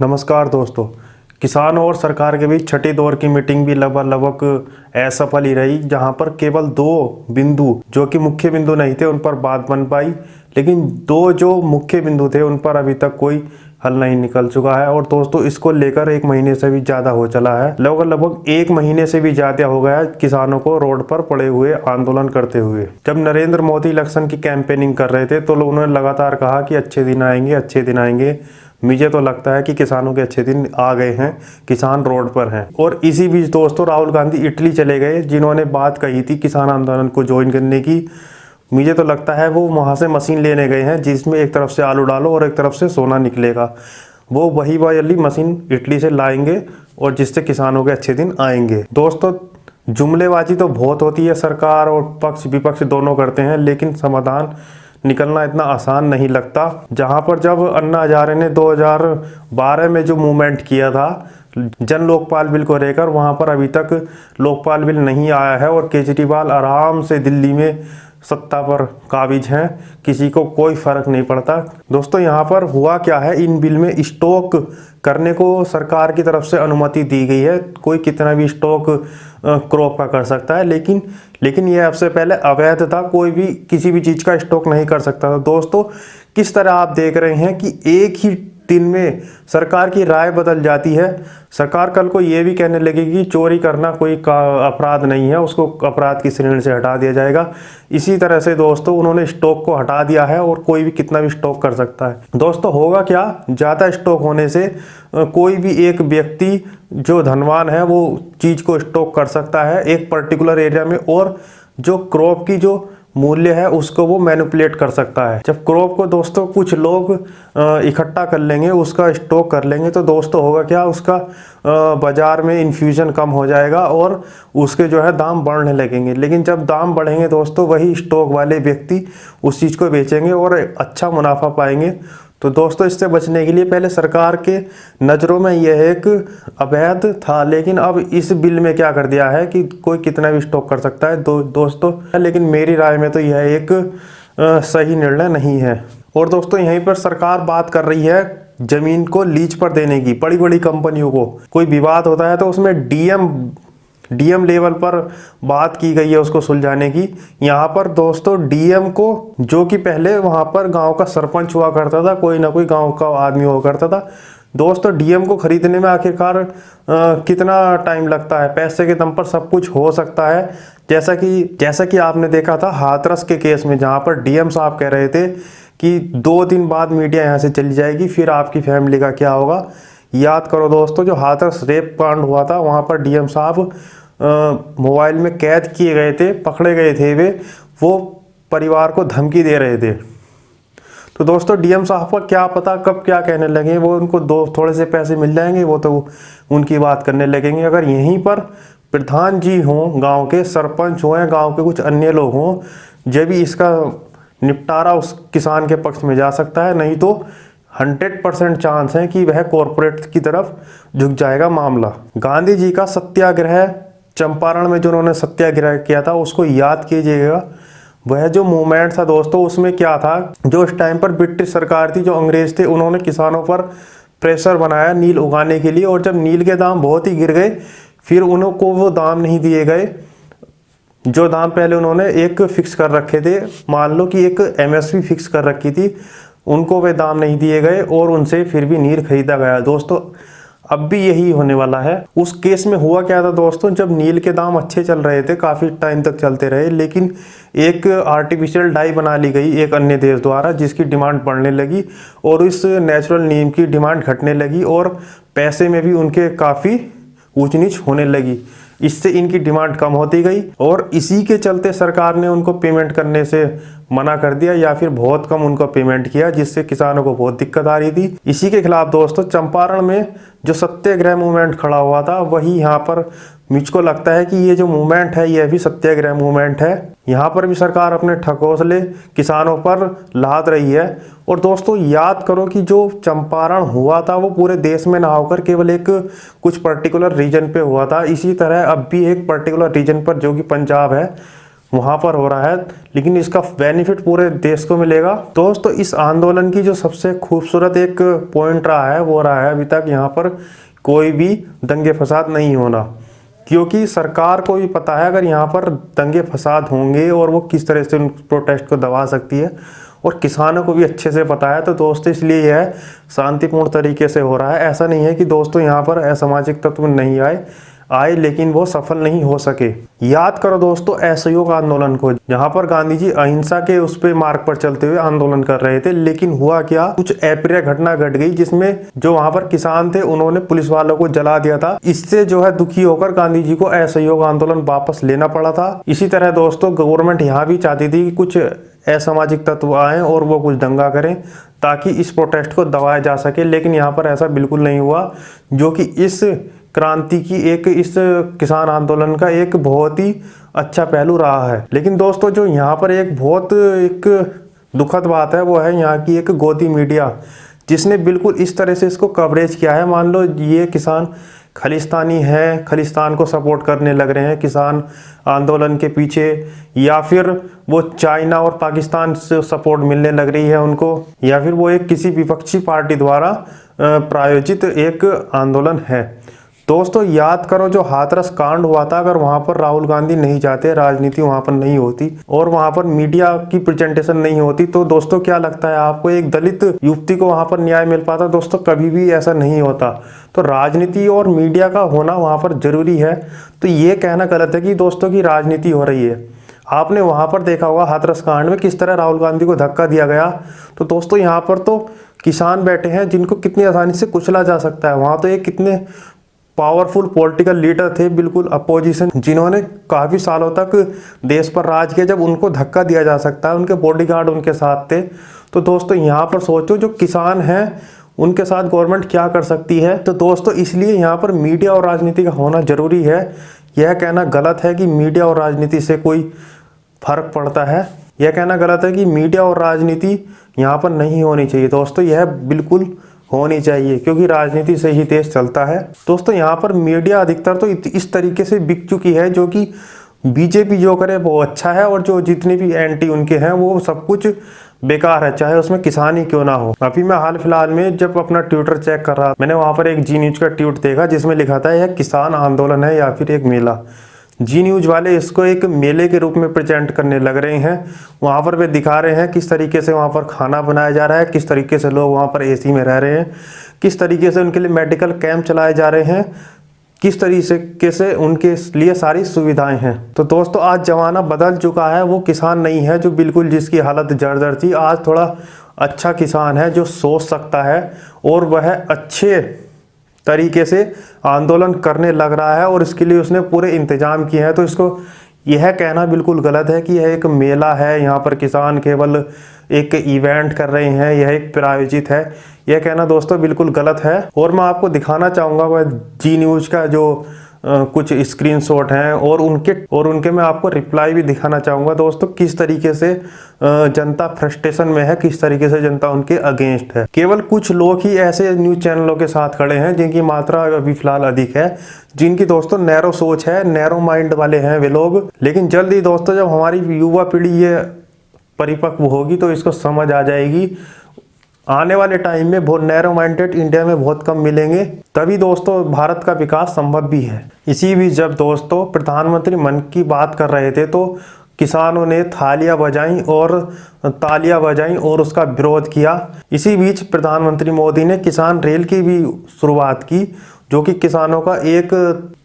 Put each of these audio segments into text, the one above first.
नमस्कार दोस्तों। किसानों और सरकार के बीच छठी दौर की मीटिंग भी लगभग असफल ही रही, जहां पर केवल दो बिंदु जो कि मुख्य बिंदु नहीं थे उन पर बात बन पाई, लेकिन दो जो मुख्य बिंदु थे उन पर अभी तक कोई हल नहीं निकल चुका है। और दोस्तों, इसको लेकर 1 महीने से भी ज़्यादा हो चला है, लगभग 1 महीने से भी ज़्यादा हो गया है किसानों को रोड पर पड़े हुए आंदोलन करते हुए। जब नरेंद्र मोदी इलेक्शन की कैंपेनिंग कर रहे थे तो उन्होंने लगातार कहा कि अच्छे दिन आएंगे, अच्छे दिन आएंगे। मुझे तो लगता है कि किसानों के अच्छे दिन आ गए हैं, किसान रोड पर हैं। और इसी बीच दोस्तों, राहुल गांधी इटली चले गए, जिन्होंने बात कही थी किसान आंदोलन को ज्वाइन करने की। मुझे तो लगता है वो वहाँ से मशीन लेने गए हैं जिसमें एक तरफ से आलू डालो और एक तरफ से सोना निकलेगा। वो वही वाली मशीन इटली से लाएंगे और जिससे किसानों के अच्छे दिन आएंगे। दोस्तों, जुमलेबाजी तो बहुत होती है, सरकार और पक्ष विपक्ष दोनों करते हैं, लेकिन समाधान निकलना इतना आसान नहीं लगता। जहां पर जब अन्ना हजारे ने 2012 में जो मूवमेंट किया था जन लोकपाल बिल को लेकर, वहां पर अभी तक लोकपाल बिल नहीं आया है और केजरीवाल आराम से दिल्ली में सत्ता पर काबिज हैं, किसी को कोई फर्क नहीं पड़ता। दोस्तों, यहाँ पर हुआ क्या है, इन बिल में स्टॉक करने को सरकार की तरफ से अनुमति दी गई है। कोई कितना भी स्टॉक क्रॉप का कर सकता है, लेकिन ये अब से पहले अवैध था, कोई भी किसी भी चीज़ का स्टॉक नहीं कर सकता था। दोस्तों, किस तरह आप देख रहे हैं कि एक ही दिन में सरकार की राय बदल जाती है। सरकार कल को ये भी कहने लगेगी कि चोरी करना कोई अपराध नहीं है, उसको अपराध की श्रेणी से हटा दिया जाएगा। इसी तरह से दोस्तों, उन्होंने स्टॉक को हटा दिया है और कोई भी कितना भी स्टॉक कर सकता है। दोस्तों, होगा क्या, ज़्यादा स्टॉक होने से कोई भी एक व्यक्ति जो धनवान है वो चीज़ को स्टॉक कर सकता है एक पर्टिकुलर एरिया में, और जो क्रॉप की जो मूल्य है उसको वो मैनिपुलेट कर सकता है। जब क्रॉप को दोस्तों कुछ लोग इकट्ठा कर लेंगे, उसका स्टॉक कर लेंगे, तो दोस्तों होगा क्या, उसका बाजार में इन्फ्यूजन कम हो जाएगा और उसके जो है दाम बढ़ने लगेंगे। लेकिन जब दाम बढ़ेंगे दोस्तों, वही स्टॉक वाले व्यक्ति उस चीज़ को बेचेंगे और अच्छा मुनाफा पाएंगे। तो दोस्तों, इससे बचने के लिए पहले सरकार के नज़रों में यह एक अवैध था, लेकिन अब इस बिल में क्या कर दिया है कि कोई कितना भी स्टॉक कर सकता है दोस्तों। लेकिन मेरी राय में तो यह एक सही निर्णय नहीं है। और दोस्तों, यहीं पर सरकार बात कर रही है जमीन को लीज पर देने की बड़ी बड़ी कंपनियों को। कोई विवाद होता है तो उसमें डीएम लेवल पर बात की गई है उसको सुलझाने की। यहाँ पर दोस्तों, डीएम को, जो कि पहले वहाँ पर गांव का सरपंच हुआ करता था, कोई ना कोई गांव का आदमी हुआ करता था। दोस्तों, डीएम को खरीदने में आखिरकार कितना टाइम लगता है, पैसे के दम पर सब कुछ हो सकता है। जैसा कि आपने देखा था हाथरस के केस में, जहाँ पर डीएम साहब कह रहे थे कि 2 दिन बाद मीडिया यहाँ से चली जाएगी, फिर आपकी फैमिली का क्या होगा। याद करो दोस्तों, जो हाथरस रेप कांड हुआ था, वहाँ पर डीएम साहब मोबाइल में कैद किए गए थे, पकड़े गए थे, वो परिवार को धमकी दे रहे थे। तो दोस्तों, डीएम साहब का क्या पता कब क्या कहने लगे, वो उनको थोड़े से पैसे मिल जाएंगे, वो तो उनकी बात करने लगेंगे। अगर यहीं पर प्रधान जी हों, गांव के सरपंच हों या गांव के कुछ अन्य लोग हों, जब भी इसका निपटारा उस किसान के पक्ष में जा सकता है, नहीं तो 100% चांस है कि वह कॉरपोरेट की तरफ झुक जाएगा मामला। गांधी जी का सत्याग्रह, चंपारण में जो उन्होंने सत्याग्रह किया था, उसको याद कीजिएगा। वह जो मूवमेंट था दोस्तों, उसमें क्या था, जो उस टाइम पर ब्रिटिश सरकार थी, जो अंग्रेज थे, उन्होंने किसानों पर प्रेशर बनाया नील उगाने के लिए। और जब नील के दाम बहुत ही गिर गए, फिर उनको वो दाम नहीं दिए गए जो दाम पहले उन्होंने एक फिक्स कर रखे थे। मान लो कि एक एमएसपी फिक्स कर रखी थी, उनको वे दाम नहीं दिए गए और उनसे फिर भी नील खरीदा गया। दोस्तों, अब भी यही होने वाला है। उस केस में हुआ क्या था दोस्तों, जब नील के दाम अच्छे चल रहे थे, काफ़ी टाइम तक चलते रहे, लेकिन एक आर्टिफिशियल डाई बना ली गई एक अन्य देश द्वारा, जिसकी डिमांड बढ़ने लगी और इस नेचुरल नीम की डिमांड घटने लगी और पैसे में भी उनके काफ़ी ऊंच नीच होने लगी। इससे इनकी डिमांड कम होती गई और इसी के चलते सरकार ने उनको पेमेंट करने से मना कर दिया या फिर बहुत कम उनको पेमेंट किया, जिससे किसानों को बहुत दिक्कत आ रही थी। इसी के खिलाफ दोस्तों, चंपारण में जो सत्याग्रह मूवमेंट खड़ा हुआ था, वही यहाँ पर मुझको लगता है कि ये जो मूवमेंट है यह भी सत्याग्रह मूवमेंट है। यहाँ पर भी सरकार अपने ठकोसले किसानों पर लाद रही है। और दोस्तों, याद करो कि जो चंपारण हुआ था वो पूरे देश में ना होकर केवल एक कुछ पर्टिकुलर रीजन पे हुआ था। इसी तरह अब भी एक पर्टिकुलर रीजन पर, जो कि पंजाब है, वहाँ पर हो रहा है, लेकिन इसका बेनिफिट पूरे देश को मिलेगा। दोस्तों इस आंदोलन की जो सबसे खूबसूरत एक पॉइंट रहा है वो रहा है अभी तक यहाँ पर कोई भी दंगे फसाद नहीं होना, क्योंकि सरकार को भी पता है अगर यहाँ पर दंगे फसाद होंगे और वो किस तरह से उन प्रोटेस्ट को दबा सकती है, और किसानों को भी अच्छे से पता है। तो दोस्तों इसलिए यह शांतिपूर्ण तरीके से हो रहा है। ऐसा नहीं है कि दोस्तों यहाँ पर असामाजिक तत्व नहीं आए लेकिन वो सफल नहीं हो सके। याद करो दोस्तों असहयोग आंदोलन को, जहां पर गांधी जी अहिंसा के उस पे मार्ग पर चलते हुए आंदोलन कर रहे थे, लेकिन हुआ क्या, कुछ अप्रिय घटना घट गई जिसमें जो वहां पर किसान थे उन्होंने पुलिस वालों को जला दिया था। इससे जो है दुखी होकर गांधी जी को असहयोग आंदोलन वापस लेना पड़ा था। इसी तरह दोस्तों गवर्नमेंट यहाँ भी चाहती थी कि कुछ असामाजिक तत्व आए और वो कुछ दंगा करें ताकि इस प्रोटेस्ट को दबाया जा सके, लेकिन यहाँ पर ऐसा बिल्कुल नहीं हुआ, जो कि इस क्रांति की इस किसान आंदोलन का एक बहुत ही अच्छा पहलू रहा है। लेकिन दोस्तों जो यहाँ पर एक बहुत दुखद बात है वो है यहाँ की एक गोदी मीडिया, जिसने बिल्कुल इस तरह से इसको कवरेज किया है। मान लो ये किसान खालिस्तानी है, खालिस्तान को सपोर्ट करने लग रहे हैं किसान आंदोलन के पीछे, या फिर वो चाइना और पाकिस्तान से सपोर्ट मिलने लग रही है उनको, या फिर वो एक किसी विपक्षी पार्टी द्वारा प्रायोजित एक आंदोलन है। दोस्तों याद करो जो हाथरस कांड हुआ था, अगर वहां पर राहुल गांधी नहीं जाते, राजनीति वहां पर नहीं होती और वहां पर मीडिया की प्रेजेंटेशन नहीं होती, तो दोस्तों क्या लगता है आपको एक दलित युवती को वहां पर न्याय मिल पाता? दोस्तों कभी भी ऐसा नहीं होता। तो राजनीति और मीडिया का होना वहां पर जरूरी है। तो ये कहना गलत है कि दोस्तों की राजनीति हो रही है। आपने वहां पर देखा होगा हाथरस कांड में किस तरह राहुल गांधी को धक्का दिया गया। तो दोस्तों यहाँ पर तो किसान बैठे हैं जिनको कितनी आसानी से कुचला जा सकता है। वहां तो एक कितने पावरफुल पॉलिटिकल लीडर थे, बिल्कुल अपोजिशन, जिन्होंने काफी सालों तक देश पर राज किया, जब उनको धक्का दिया जा सकता है, उनके बॉडीगार्ड उनके साथ थे। तो दोस्तों यहाँ पर सोचो जो किसान हैं उनके साथ गवर्नमेंट क्या कर सकती है। तो दोस्तों इसलिए यहाँ पर मीडिया और राजनीति का होना जरूरी है। यह कहना गलत है कि मीडिया और राजनीति से कोई फर्क पड़ता है, यह कहना गलत है कि मीडिया और राजनीति यहाँ पर नहीं होनी चाहिए। दोस्तों यह बिल्कुल होनी चाहिए, क्योंकि राजनीति से ही देश चलता है। दोस्तों यहाँ पर मीडिया अधिकतर तो इस तरीके से बिक चुकी है, जो कि बीजेपी जो करे वो अच्छा है और जो जितने भी एंटी उनके हैं वो सब कुछ बेकार है, चाहे उसमें किसान ही क्यों ना हो। अभी मैं हाल फिलहाल में जब अपना ट्विटर चेक कर रहा, मैंने वहां पर एक जी न्यूज का ट्वीट देखा जिसमें लिखा था यह किसान आंदोलन है या फिर एक मेला। जी न्यूज वाले इसको एक मेले के रूप में प्रेजेंट करने लग रहे हैं। वहाँ पर वे दिखा रहे हैं किस तरीके से वहाँ पर खाना बनाया जा रहा है, किस तरीके से लोग वहाँ पर एसी में रह रहे हैं, किस तरीके से उनके लिए मेडिकल कैंप चलाए जा रहे हैं, किस तरीके से उनके लिए सारी सुविधाएं हैं। तो दोस्तों आज जमाना बदल चुका है। वो किसान नहीं है जो बिल्कुल जिसकी हालत जर्जर थी, आज थोड़ा अच्छा किसान है जो सोच सकता है और वह अच्छे तरीके से आंदोलन करने लग रहा है और इसके लिए उसने पूरे इंतजाम किए हैं। तो इसको यह कहना बिल्कुल गलत है कि यह एक मेला है, यहाँ पर किसान केवल एक इवेंट कर रहे हैं, यह एक प्रायोजित है, यह कहना दोस्तों बिल्कुल गलत है। और मैं आपको दिखाना चाहूँगा वह जी न्यूज का जो कुछ स्क्रीनशॉट हैं और उनके मैं आपको रिप्लाई भी दिखाना चाहूँगा दोस्तों, किस तरीके से जनता फ्रस्ट्रेशन में है, किस तरीके से जनता उनके अगेंस्ट है। केवल कुछ लोग ही ऐसे न्यूज चैनलों के साथ खड़े हैं जिनकी मात्रा अभी फिलहाल अधिक है, जिनकी दोस्तों नैरो सोच है, नैरो माइंड वाले हैं वे लोग। लेकिन जल्द ही दोस्तों जब हमारी युवा पीढ़ी ये परिपक्व होगी तो इसको समझ आ जाएगी। आने वाले टाइम में बहुत नैरो माइंडेड इंडिया में बहुत कम मिलेंगे, तभी दोस्तों भारत का विकास संभव भी है। इसी बीच जब दोस्तों प्रधानमंत्री मन की बात कर रहे थे तो किसानों ने तालियां बजाई और उसका विरोध किया। इसी बीच प्रधानमंत्री मोदी ने किसान रेल की भी शुरुआत की, जो कि किसानों का एक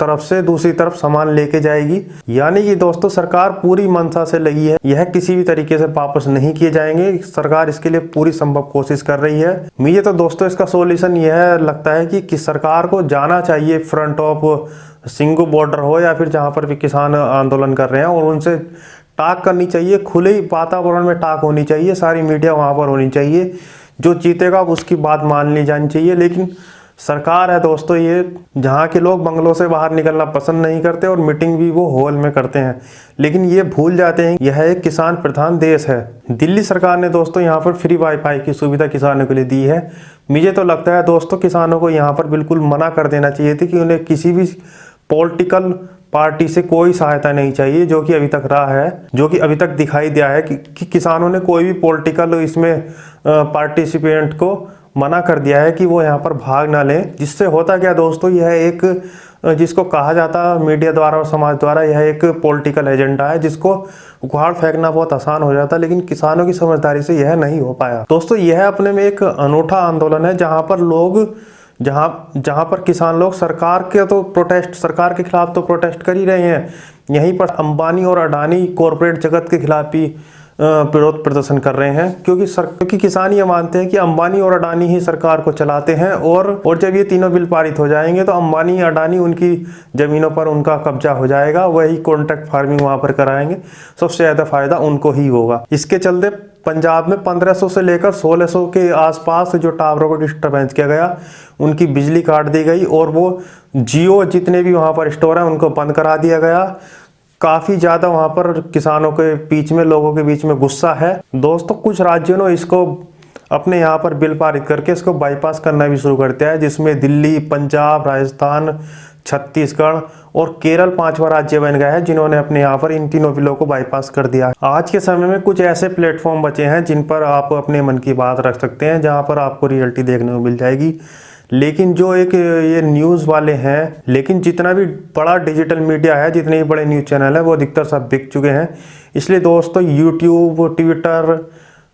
तरफ से दूसरी तरफ सामान लेके जाएगी। यानी कि दोस्तों सरकार पूरी मंशा से लगी है, यह किसी भी तरीके से वापस नहीं किए जाएंगे। सरकार इसके लिए पूरी संभव कोशिश कर रही है। मुझे तो दोस्तों इसका सॉल्यूशन यह लगता है कि सरकार को जाना चाहिए फ्रंट ऑफ सिंगू बॉर्डर हो या फिर जहाँ पर भी किसान आंदोलन कर रहे हैं, और उनसे टाक करनी चाहिए, खुले वातावरण में टाक होनी चाहिए, सारी मीडिया वहाँ पर होनी चाहिए, जो जीतेगा उसकी बात मान ली जानी चाहिए। लेकिन सरकार है दोस्तों ये, जहाँ के लोग बंगलों से बाहर निकलना पसंद नहीं करते और मीटिंग भी वो हॉल में करते हैं, लेकिन ये भूल जाते हैं यह एक किसान प्रधान देश है। दिल्ली सरकार ने दोस्तों यहाँ पर फ्री वाईफाई की सुविधा किसानों के लिए दी है। मुझे तो लगता है दोस्तों किसानों को यहाँ पर बिल्कुल मना कर देना चाहिए थी कि उन्हें किसी भी पॉलिटिकल पार्टी से कोई सहायता नहीं चाहिए, जो कि अभी तक रहा है, जो कि अभी तक दिखाई दिया है कि किसानों ने कोई भी पॉलिटिकल इसमें पार्टिसिपेंट को मना कर दिया है कि वो यहाँ पर भाग ना लें। जिससे होता क्या दोस्तों, यह एक जिसको कहा जाता है मीडिया द्वारा और समाज द्वारा, यह एक पॉलिटिकल एजेंडा है जिसको उखाड़ फेंकना बहुत आसान हो जाता है, लेकिन किसानों की समझदारी से यह नहीं हो पाया। दोस्तों यह अपने में एक अनूठा आंदोलन है जहाँ पर लोग जहाँ पर किसान लोग सरकार के खिलाफ तो प्रोटेस्ट कर ही रहे हैं, यहीं पर अंबानी और अडानी कॉरपोरेट जगत के खिलाफ भी विरोध प्रदर्शन कर रहे हैं, क्योंकि किसान ये मानते हैं कि अंबानी और अडानी ही सरकार को चलाते हैं, और जब ये तीनों बिल पारित हो जाएंगे तो अंबानी अडानी उनकी ज़मीनों पर उनका कब्जा हो जाएगा, वही कॉन्ट्रैक्ट फार्मिंग वहाँ पर कराएंगे, सबसे ज़्यादा फायदा उनको ही होगा। इसके चलते पंजाब में 1500 से लेकर 1600 के आसपास जो टावरों को डिस्टर्बेंस किया गया, उनकी बिजली काट दी गई, और वो जियो जितने भी वहाँ पर स्टोर हैं उनको बंद करा दिया गया। काफ़ी ज़्यादा वहाँ पर किसानों के बीच में, लोगों के बीच में गुस्सा है। दोस्तों कुछ राज्यों ने इसको अपने यहाँ पर बिल पारित करके इसको बाईपास करना भी शुरू कर दिया है, जिसमें दिल्ली, पंजाब, राजस्थान, छत्तीसगढ़ और केरल 5वां राज्य बन गया है जिन्होंने अपने यहाँ पर इन तीनों बिलों को बाईपास कर दिया है। आज के समय में कुछ ऐसे प्लेटफॉर्म बचे हैं जिन पर आप अपने मन की बात रख सकते हैं, जहाँ पर आपको रियलिटी देखने को मिल जाएगी। लेकिन जो एक ये न्यूज़ वाले हैं, लेकिन जितना भी बड़ा डिजिटल मीडिया है, जितने भी बड़े न्यूज़ चैनल है, वो अधिकतर सब बिक चुके हैं। इसलिए दोस्तों यूट्यूब, ट्विटर,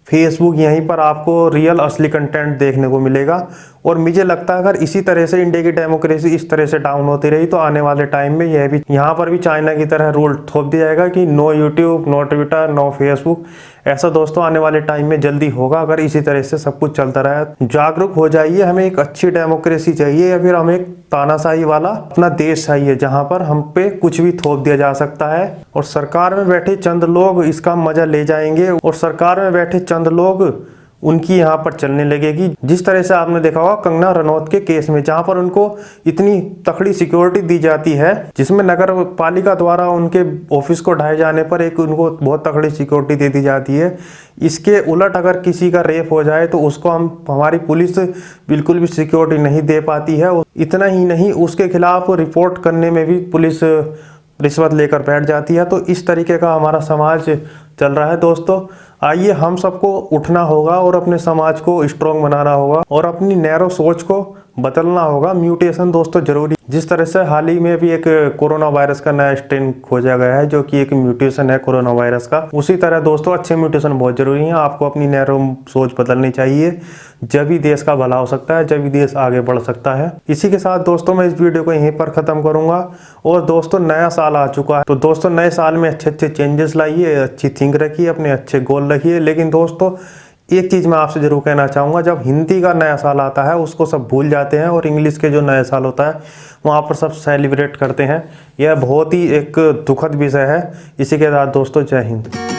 फेसबुक, यहीं पर आपको रियल असली कंटेंट देखने को मिलेगा। और मुझे लगता है अगर इसी तरह से इंडिया की डेमोक्रेसी इस तरह से डाउन होती रही तो आने वाले टाइम में यह भी यहाँ पर भी चाइना की तरह रूल थोप दिया जाएगा कि no YouTube, no Twitter, no Facebook. ऐसा दोस्तों आने वाले टाइम में जल्दी होगा अगर इसी तरह से सब कुछ चलता रहा। जागरूक हो जाइए, हमें एक अच्छी डेमोक्रेसी चाहिए या फिर हमें एक तानाशाही वाला अपना देश चाहिए जहाँ पर हम पे कुछ भी थोप दिया जा सकता है, और सरकार में बैठे चंद लोग इसका मजा ले जाएंगे, और सरकार में बैठे चंद लोग उनकी यहाँ पर चलने लगेगी। जिस तरह से आपने देखा होगा कंगना रनौत के केस में, जहाँ पर उनको इतनी तकड़ी सिक्योरिटी दी जाती है, जिसमें नगर पालिका द्वारा उनके ऑफिस को ढाए जाने पर एक उनको बहुत तकड़ी सिक्योरिटी दे दी जाती है। इसके उलट अगर किसी का रेप हो जाए तो उसको हमारी पुलिस बिल्कुल भी सिक्योरिटी नहीं दे पाती है। इतना ही नहीं, उसके खिलाफ रिपोर्ट करने में भी पुलिस रिश्वत लेकर बैठ जाती है। तो इस तरीके का हमारा समाज चल रहा है। दोस्तों आइए हम सबको उठना होगा और अपने समाज को स्ट्रॉन्ग बनाना होगा और अपनी नैरो सोच को बदलना होगा। म्यूटेशन दोस्तों जरूरी, जिस तरह से हाल ही में भी एक कोरोना वायरस का नया स्ट्रेन खोजा गया है जो कि एक म्यूटेशन है कोरोना वायरस का, उसी तरह दोस्तों अच्छे म्यूटेशन बहुत जरूरी है। आपको अपनी नैरो सोच बदलनी चाहिए, जब ही देश का भला हो सकता है, जब ही देश आगे बढ़ सकता है। इसी के साथ दोस्तों मैं इस वीडियो को यहीं पर ख़त्म करूंगा। और दोस्तों नया साल आ चुका है, तो दोस्तों नए साल में अच्छे अच्छे चेंजेस लाइए, अच्छी थिंक रखिए, अपने अच्छे गोल रखिए। लेकिन दोस्तों एक चीज़ मैं आपसे जरूर कहना चाहूँगा, जब हिंदी का नया साल आता है उसको सब भूल जाते हैं और इंग्लिश के जो नया साल होता है वहाँ पर सब सेलिब्रेट करते हैं। यह बहुत ही एक दुखद विषय है। इसी के साथ दोस्तों जय हिंद।